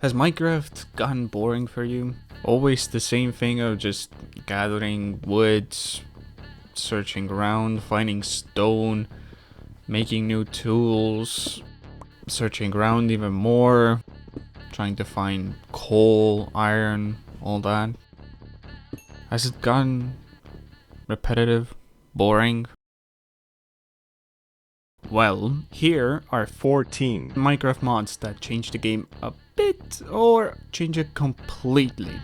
Has Minecraft gotten boring for you? Always the same thing of just gathering wood, searching around, finding stone, making new tools, searching around even more, trying to find coal, iron, all that. Has it gotten repetitive, boring? Well, here are 14 Minecraft mods that change the game a bit or change it completely.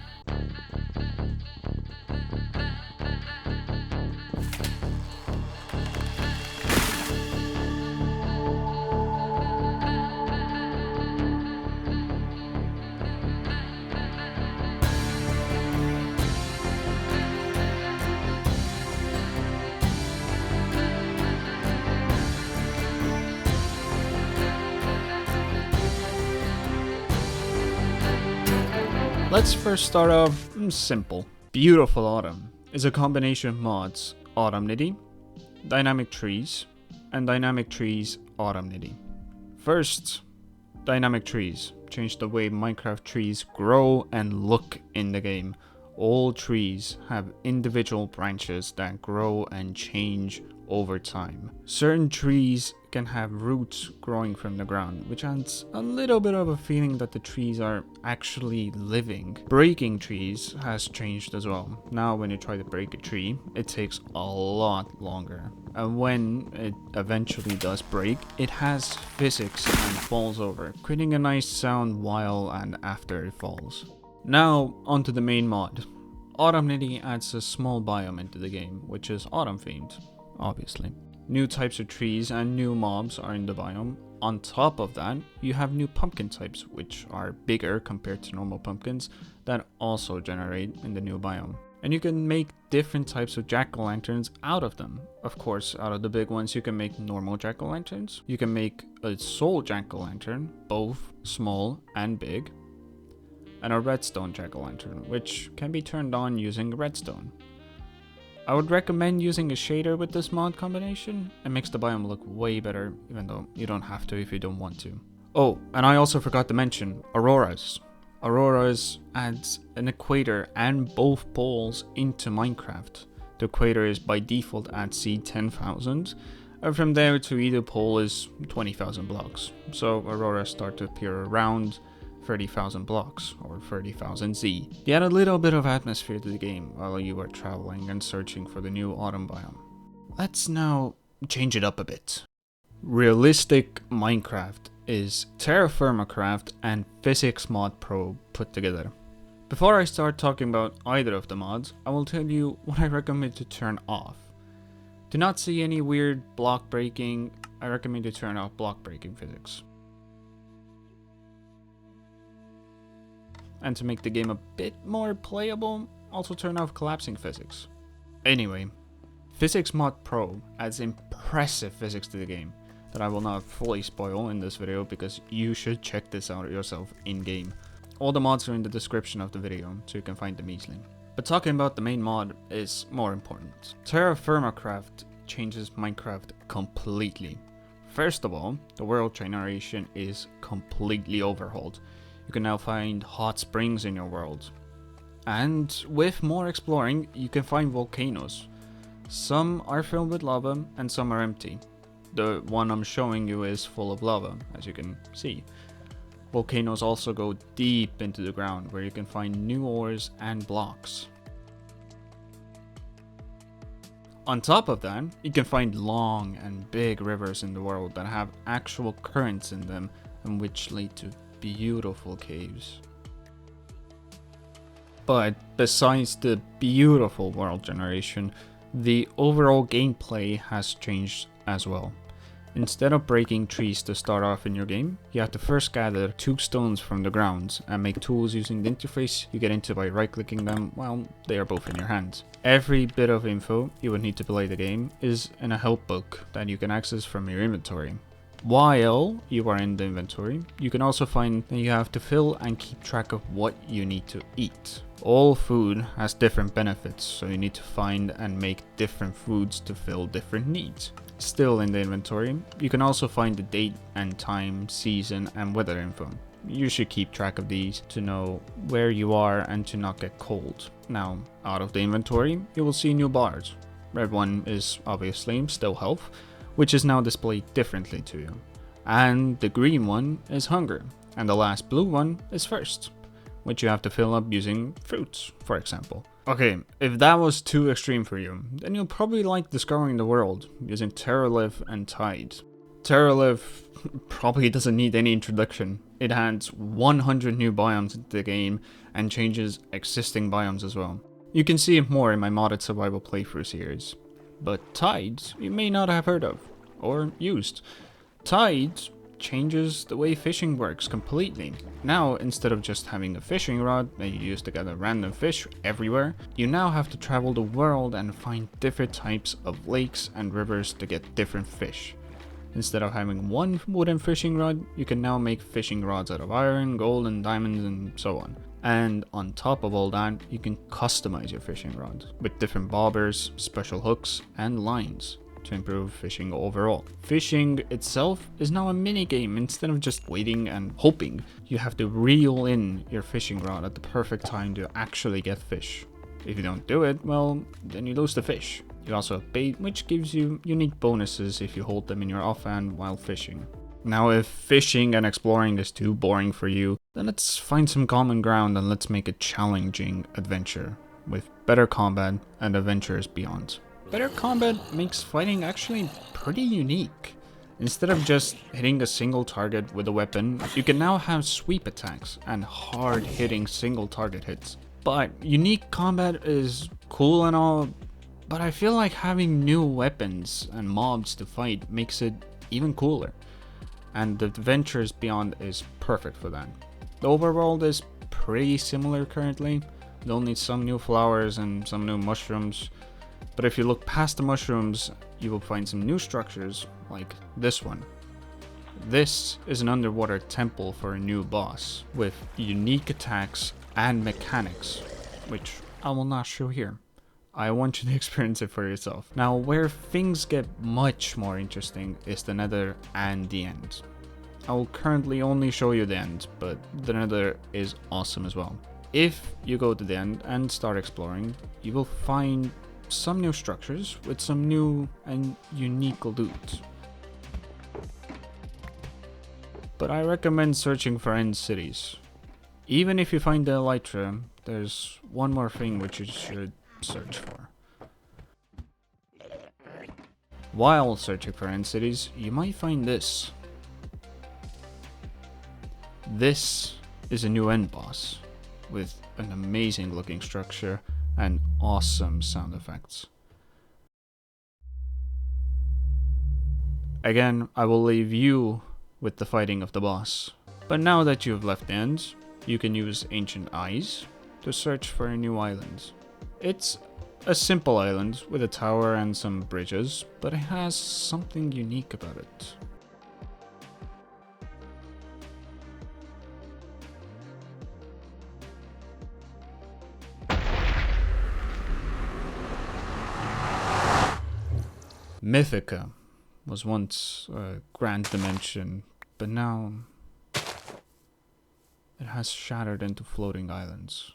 Let's first start off simple. Beautiful Autumn is a combination of mods Autumnity, Dynamic Trees, and Dynamic Trees Autumnity. First, Dynamic Trees change the way Minecraft trees grow and look in the game. All trees have individual branches that grow and change over time. Certain trees can have roots growing from the ground, which adds a little bit of a feeling that the trees are actually living. Breaking trees has changed as well. Now when you try to break a tree, it takes a lot longer. And when it eventually does break, it has physics and falls over, creating a nice sound while and after it falls. Now onto the main mod. Autumnity adds a small biome into the game, which is autumn themed, obviously. New types of trees and new mobs are in the biome. On top of that, you have new pumpkin types, which are bigger compared to normal pumpkins, that also generate in the new biome. And you can make different types of jack-o'-lanterns out of them. Of course, out of the big ones, you can make normal jack-o'-lanterns. You can make a soul jack-o'-lantern, both small and big. And a redstone jack-o'-lantern, which can be turned on using redstone. I would recommend using a shader with this mod combination. It makes the biome look way better, even though you don't have to if you don't want to. Oh, and I also forgot to mention Auroras. Auroras adds an equator and both poles into Minecraft. The equator is by default at C10,000, and from there to either pole is 20,000 blocks. So Auroras start to appear around 30,000 blocks, or 30,000 Z. You add a little bit of atmosphere to the game while you are traveling and searching for the new autumn biome. Let's now change it up a bit. Realistic Minecraft is TerraFirmaCraft and Physics Mod Pro put together. Before I start talking about either of the mods, I will tell you what I recommend to turn off. To not see any weird block breaking, I recommend to turn off block breaking physics. And to make the game a bit more playable, also turn off collapsing physics. Anyway, Physics Mod Pro adds impressive physics to the game that I will not fully spoil in this video because you should check this out yourself in-game. All the mods are in the description of the video, so you can find them easily. But talking about the main mod is more important. TerraFirmaCraft changes Minecraft completely. First of all, the world generation is completely overhauled. You can now find hot springs in your world. And with more exploring, you can find volcanoes. Some are filled with lava and some are empty. The one I'm showing you is full of lava, as you can see. Volcanoes also go deep into the ground, where you can find new ores and blocks. On top of that, you can find long and big rivers in the world that have actual currents in them and which lead to beautiful caves. But besides the beautiful world generation, the overall gameplay has changed as well. Instead of breaking trees to start off in your game, you have to first gather 2 stones from the ground and make tools using the interface you get into by right-clicking them while they are both in your hands. Every bit of info you would need to play the game is in a help book that you can access from your inventory. While you are in the inventory, you can also find that you have to fill and keep track of what you need to eat. All food has different benefits, so you need to find and make different foods to fill different needs. Still in the inventory, you can also find the date and time, season and weather info. You should keep track of these to know where you are and to not get cold. Now, out of the inventory, you will see new bars. Red one is obviously still health, which is now displayed differently to you. And the green one is hunger, and the last blue one is thirst, which you have to fill up using fruits, for example. Okay, if that was too extreme for you, then you'll probably like discovering the world using Terralive and Tide. Terralive probably doesn't need any introduction. It adds 100 new biomes into the game and changes existing biomes as well. You can see it more in my modded survival playthrough series. But Tide you may not have heard of or used. Tide changes the way fishing works completely. Now, instead of just having a fishing rod that you use to gather random fish everywhere, you now have to travel the world and find different types of lakes and rivers to get different fish. Instead of having one wooden fishing rod, you can now make fishing rods out of iron, gold, and diamonds, and so on. And on top of all that, you can customize your fishing rod with different bobbers, special hooks, and lines to improve fishing overall. Fishing itself is now a mini game. Instead of just waiting and hoping, you have to reel in your fishing rod at the perfect time to actually get fish. If you don't do it, well, then you lose the fish. You also have bait, which gives you unique bonuses if you hold them in your offhand while fishing. Now, if fishing and exploring is too boring for you, then let's find some common ground and let's make a challenging adventure with better combat and adventures beyond. Better combat makes fighting actually pretty unique. Instead of just hitting a single target with a weapon, you can now have sweep attacks and hard-hitting single target hits. But unique combat is cool and all, but I feel like having new weapons and mobs to fight makes it even cooler. And the adventures beyond is perfect for that. The overworld is pretty similar currently. They'll need some new flowers and some new mushrooms. But if you look past the mushrooms, you will find some new structures like this one. This is an underwater temple for a new boss with unique attacks and mechanics, which I will not show here. I want you to experience it for yourself. Now, where things get much more interesting is the Nether and the End. I will currently only show you the End, but the Nether is awesome as well. If you go to the End and start exploring, you will find some new structures with some new and unique loot. But I recommend searching for end cities. Even if you find the Elytra, there's one more thing which you should search for. While searching for end cities, you might find this. This is a new end boss with an amazing looking structure and awesome sound effects. Again, I will leave you with the fighting of the boss. But now that you have left the end, you can use Ancient Eyes to search for a new island. It's a simple island with a tower and some bridges, but it has something unique about it. Mythica was once a grand dimension, but now it has shattered into floating islands.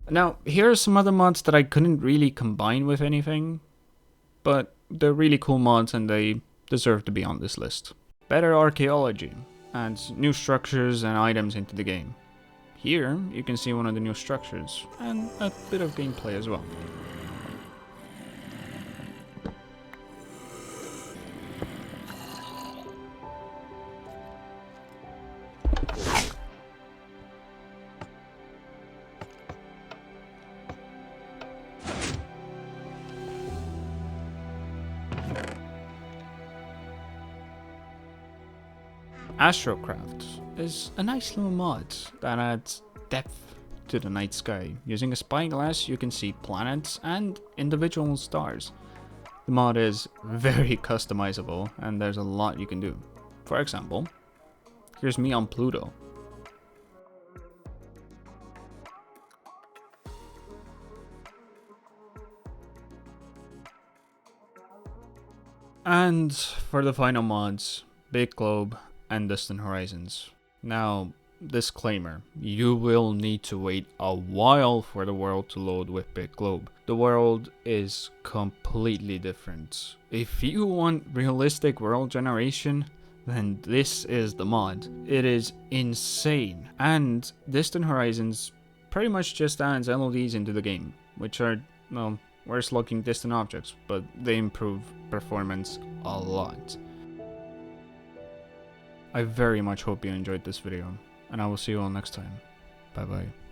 Now, here are some other mods that I couldn't really combine with anything, but they're really cool mods and they deserve to be on this list. Better Archeology adds new structures and items into the game. Here, you can see one of the new structures, and a bit of gameplay as well. Astrocraft is a nice little mod that adds depth to the night sky. Using a spyglass, you can see planets and individual stars. The mod is very customizable and there's a lot you can do. For example, here's me on Pluto. And for the final mods, Big Globe and Distant Horizons. Now, disclaimer, you will need to wait a while for the world to load with Big Globe. The world is completely different. If you want realistic world generation, then this is the mod. It is insane. And Distant Horizons pretty much just adds LODs into the game, which are, well, worse looking distant objects, but they improve performance a lot. I very much hope you enjoyed this video, and I will see you all next time. Bye bye.